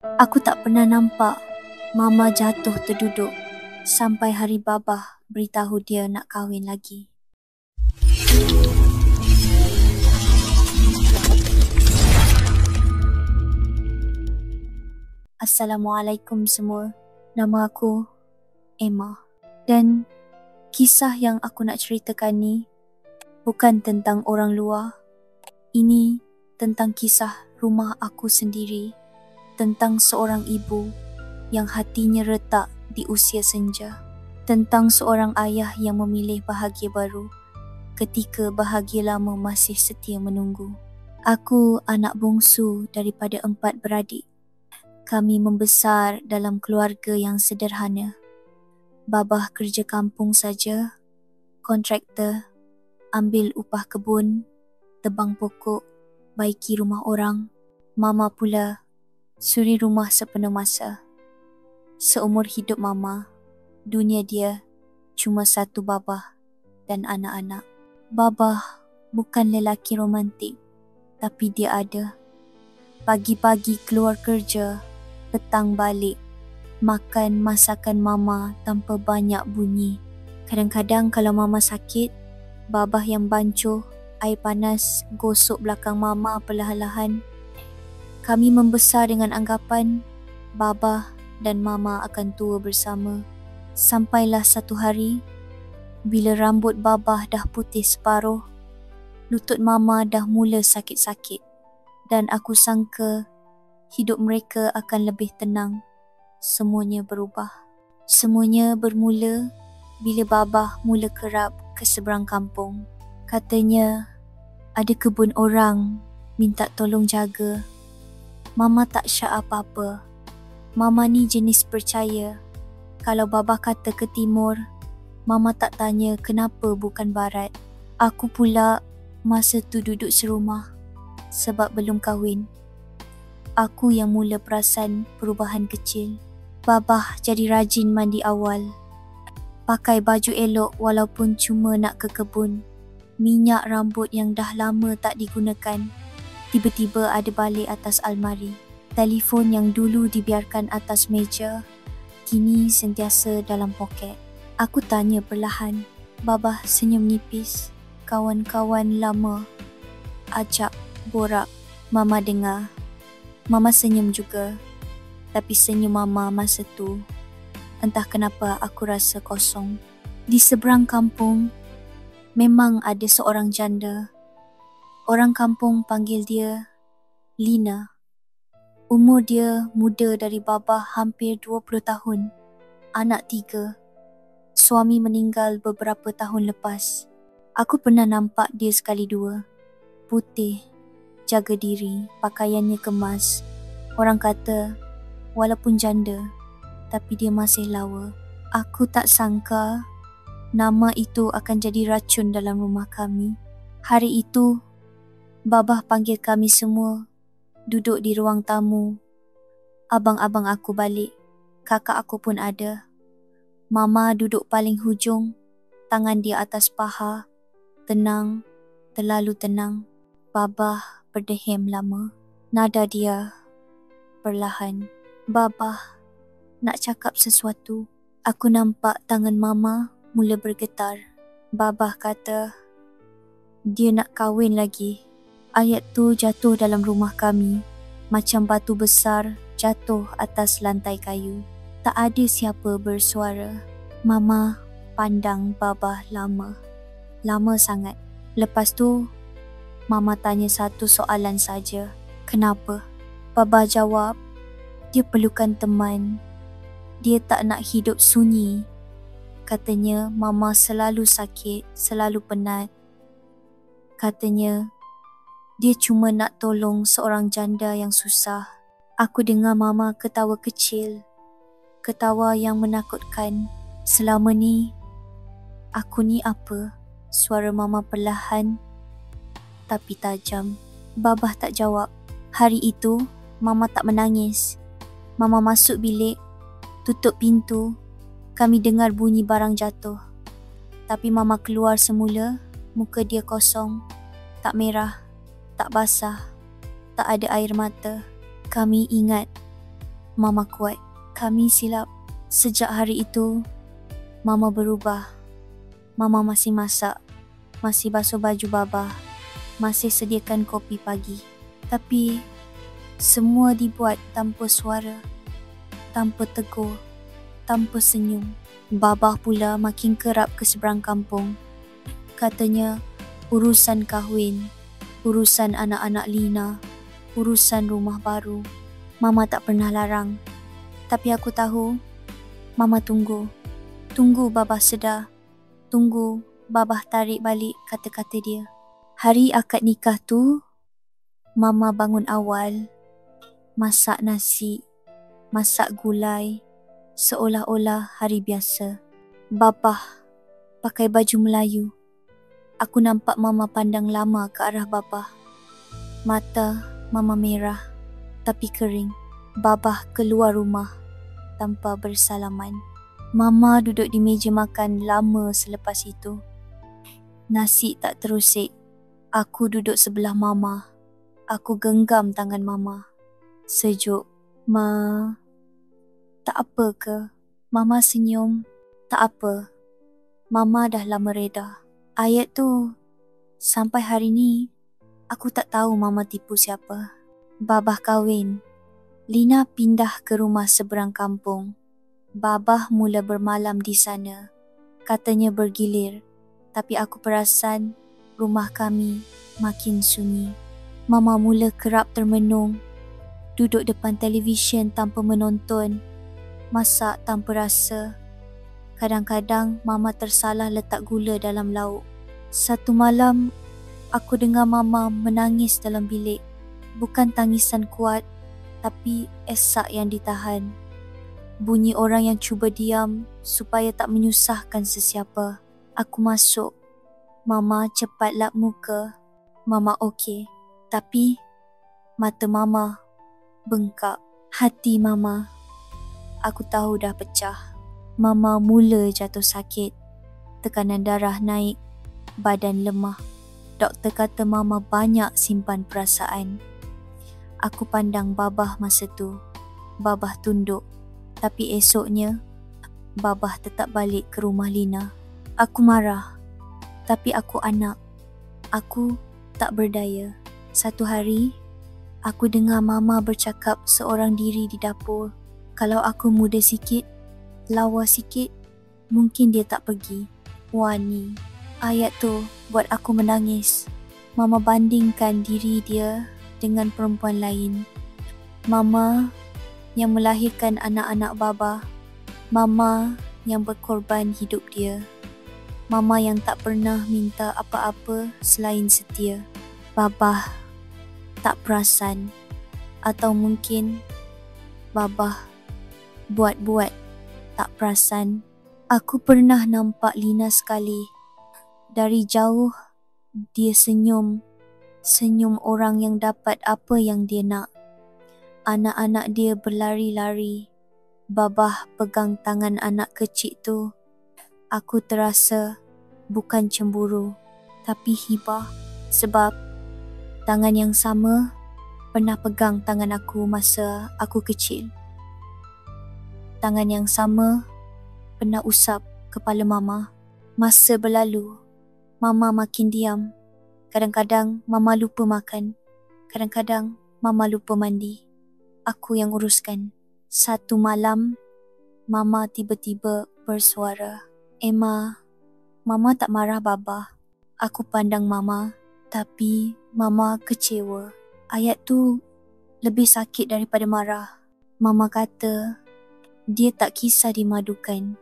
Aku tak pernah nampak Mama jatuh terduduk sampai hari Babah beritahu dia nak kahwin lagi. Assalamualaikum semua. Nama aku Emma. Dan kisah yang aku nak ceritakan ni bukan tentang orang luar. Ini tentang kisah rumah aku sendiri. Tentang seorang ibu yang hatinya retak di usia senja. Tentang seorang ayah yang memilih bahagia baru ketika bahagia lama masih setia menunggu. Aku anak bongsu daripada 4 beradik. Kami membesar dalam keluarga yang sederhana. Babah kerja kampung saja, kontraktor, ambil upah kebun, tebang pokok, baiki rumah orang. Mama pula suri rumah sepenuh masa. Seumur hidup Mama, dunia dia cuma satu babah dan anak-anak. Babah bukan lelaki romantik, tapi dia ada. Pagi-pagi keluar kerja, petang balik, makan masakan Mama tanpa banyak bunyi. Kadang-kadang kalau Mama sakit, Babah yang bancuh, air panas gosok belakang Mama perlahan-lahan. Kami membesar dengan anggapan Babah dan Mama akan tua bersama. Sampailah satu hari, bila rambut Babah dah putih separuh, lutut Mama dah mula sakit-sakit dan aku sangka hidup mereka akan lebih tenang. Semuanya berubah. Semuanya bermula bila Babah mula kerap ke seberang kampung. Katanya ada kebun orang minta tolong jaga. Mama tak syak apa-apa. Mama ni jenis percaya. Kalau Babah kata ke timur, Mama tak tanya kenapa bukan barat. Aku pula masa tu duduk serumah sebab belum kahwin. Aku yang mula perasan perubahan kecil. Babah jadi rajin mandi awal. Pakai baju elok walaupun cuma nak ke kebun. Minyak rambut yang dah lama tak digunakan tiba-tiba ada balik atas almari. Telefon yang dulu dibiarkan atas meja, kini sentiasa dalam poket. Aku tanya perlahan. Babah senyum nipis. Kawan-kawan lama ajak borak. Mama dengar. Mama senyum juga. Tapi senyum Mama masa tu, entah kenapa aku rasa kosong. Di seberang kampung, memang ada seorang janda. Orang kampung panggil dia Lina. Umur dia muda dari Babah hampir 20 tahun. Anak 3. Suami meninggal beberapa tahun lepas. Aku pernah nampak dia sekali dua. Putih, jaga diri, pakaiannya kemas. Orang kata, walaupun janda, tapi dia masih lawa. Aku tak sangka nama itu akan jadi racun dalam rumah kami. Hari itu, Babah panggil kami semua duduk di ruang tamu. Abang-abang aku balik. Kakak aku pun ada. Mama duduk paling hujung, tangan dia atas paha. Tenang, terlalu tenang. Babah berdehem lama. Nada dia perlahan. Babah, nak cakap sesuatu. Aku nampak tangan Mama mula bergetar. Babah kata, dia nak kahwin lagi. Ayat tu jatuh dalam rumah kami, macam batu besar jatuh atas lantai kayu. Tak ada siapa bersuara. Mama pandang Babah lama. Lama sangat. Lepas tu, Mama tanya satu soalan saja. Kenapa? Babah jawab, dia perlukan teman. Dia tak nak hidup sunyi. Katanya Mama selalu sakit, selalu penat. Katanya dia cuma nak tolong seorang janda yang susah. Aku dengar Mama ketawa kecil. Ketawa yang menakutkan. Selama ni, aku ni apa? Suara Mama perlahan tapi tajam. Babah tak jawab. Hari itu, Mama tak menangis. Mama masuk bilik, tutup pintu. Kami dengar bunyi barang jatuh. Tapi Mama keluar semula, muka dia kosong. Tak merah, tak basah, tak ada air mata. Kami ingat Mama kuat. Kami silap. Sejak hari itu, Mama berubah. Mama masih masak, masih basuh baju Baba, masih sediakan kopi pagi. Tapi, semua dibuat tanpa suara, tanpa tegur, tanpa senyum. Baba pula makin kerap ke seberang kampung. Katanya, urusan kahwin, urusan anak-anak Lina, urusan rumah baru. Mama tak pernah larang. Tapi aku tahu, Mama tunggu. Tunggu Baba sedar. Tunggu Baba tarik balik kata-kata dia. Hari akad nikah tu, Mama bangun awal, masak nasi, masak gulai, seolah-olah hari biasa. Baba pakai baju Melayu. Aku nampak Mama pandang lama ke arah Baba. Mata Mama merah, tapi kering. Baba keluar rumah tanpa bersalaman. Mama duduk di meja makan lama selepas itu. Nasi tak terusik. Aku duduk sebelah Mama. Aku genggam tangan Mama. Sejuk. Tak apa ke? Mama senyum. Tak apa. Mama dah lama reda. Ayat tu, sampai hari ni, aku tak tahu Mama tipu siapa. Babah kahwin. Lina pindah ke rumah seberang kampung. Babah mula bermalam di sana. Katanya bergilir. Tapi aku perasan rumah kami makin sunyi. Mama mula kerap termenung. Duduk depan televisyen tanpa menonton. Masak tanpa rasa. Kadang-kadang Mama tersalah letak gula dalam lauk. Satu malam, aku dengar Mama menangis dalam bilik. Bukan tangisan kuat, tapi esak yang ditahan. Bunyi orang yang cuba diam supaya tak menyusahkan sesiapa. Aku masuk. Mama cepat lap muka. Mama okey. Tapi mata Mama bengkak. Hati Mama, aku tahu dah pecah. Mama mula jatuh sakit. Tekanan darah naik. Badan lemah. Doktor kata Mama banyak simpan perasaan. Aku pandang Babah masa tu. Babah tunduk. Tapi esoknya, Babah tetap balik ke rumah Lina. Aku marah. Tapi aku anak. Aku tak berdaya. Satu hari, aku dengar Mama bercakap seorang diri di dapur. Kalau aku muda sikit, lawa sikit, mungkin dia tak pergi. Wani. Ayat tu buat aku menangis. Mama bandingkan diri dia dengan perempuan lain. Mama yang melahirkan anak-anak Baba. Mama yang berkorban hidup dia. Mama yang tak pernah minta apa-apa selain setia. Baba tak perasan. Atau mungkin Baba buat-buat tak perasan. Aku pernah nampak Lina sekali. Dari jauh, dia senyum. Senyum orang yang dapat apa yang dia nak. Anak-anak dia berlari-lari. Babah pegang tangan anak kecil tu. Aku terasa bukan cemburu, tapi hibah. Sebab tangan yang sama pernah pegang tangan aku masa aku kecil. Tangan yang sama pernah usap kepala Mama. Masa berlalu, Mama makin diam. Kadang-kadang Mama lupa makan. Kadang-kadang Mama lupa mandi. Aku yang uruskan. Satu malam, Mama tiba-tiba bersuara. Emma, Mama tak marah Baba. Aku pandang Mama, tapi Mama kecewa. Ayat tu lebih sakit daripada marah. Mama kata, dia tak kisah dimadukan.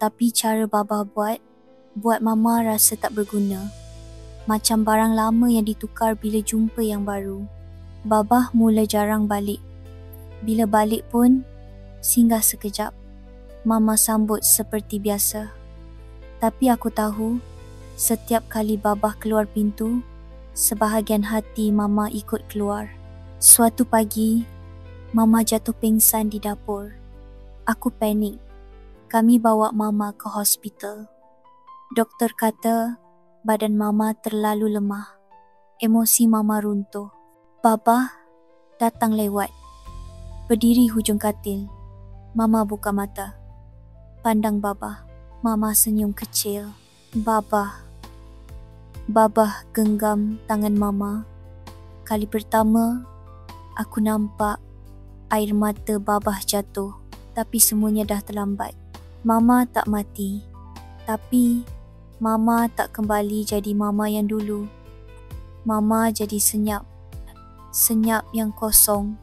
Tapi cara Baba buat Mama rasa tak berguna. Macam barang lama yang ditukar bila jumpa yang baru. Baba mula jarang balik. Bila balik pun, singgah sekejap. Mama sambut seperti biasa. Tapi aku tahu, setiap kali Babah keluar pintu, sebahagian hati Mama ikut keluar. Suatu pagi, Mama jatuh pingsan di dapur. Aku panik. Kami bawa Mama ke hospital. Doktor kata badan Mama terlalu lemah. Emosi Mama runtuh. Babah datang lewat. Berdiri hujung katil, Mama buka mata. Pandang Babah. Mama senyum kecil. Babah. Babah genggam tangan Mama. Kali pertama, aku nampak air mata Babah jatuh. Tapi semuanya dah terlambat. Mama tak mati. Tapi, Mama tak kembali jadi Mama yang dulu. Mama jadi senyap. Senyap yang kosong.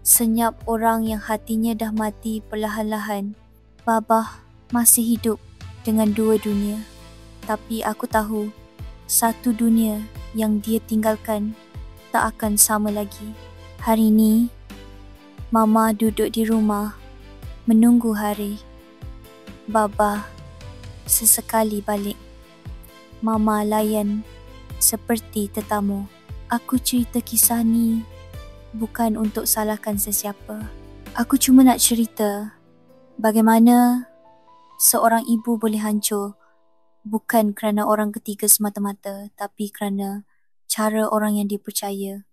Senyap orang yang hatinya dah mati perlahan-lahan. Babah masih hidup dengan dua dunia. Tapi aku tahu, satu dunia yang dia tinggalkan tak akan sama lagi. Hari ini, Mama duduk di rumah, menunggu hari. Babah sesekali balik. Mama layan seperti tetamu. Aku cerita kisah ni bukan untuk salahkan sesiapa. Aku cuma nak cerita bagaimana seorang ibu boleh hancur bukan kerana orang ketiga semata-mata, tapi kerana cara orang yang dipercaya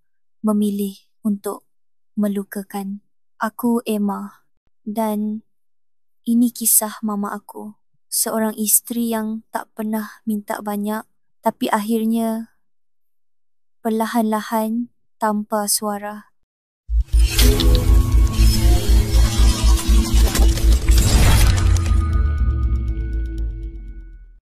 memilih untuk melukakan. Aku Emma dan ini kisah mama aku. Seorang isteri yang tak pernah minta banyak, tapi akhirnya perlahan-lahan tanpa suara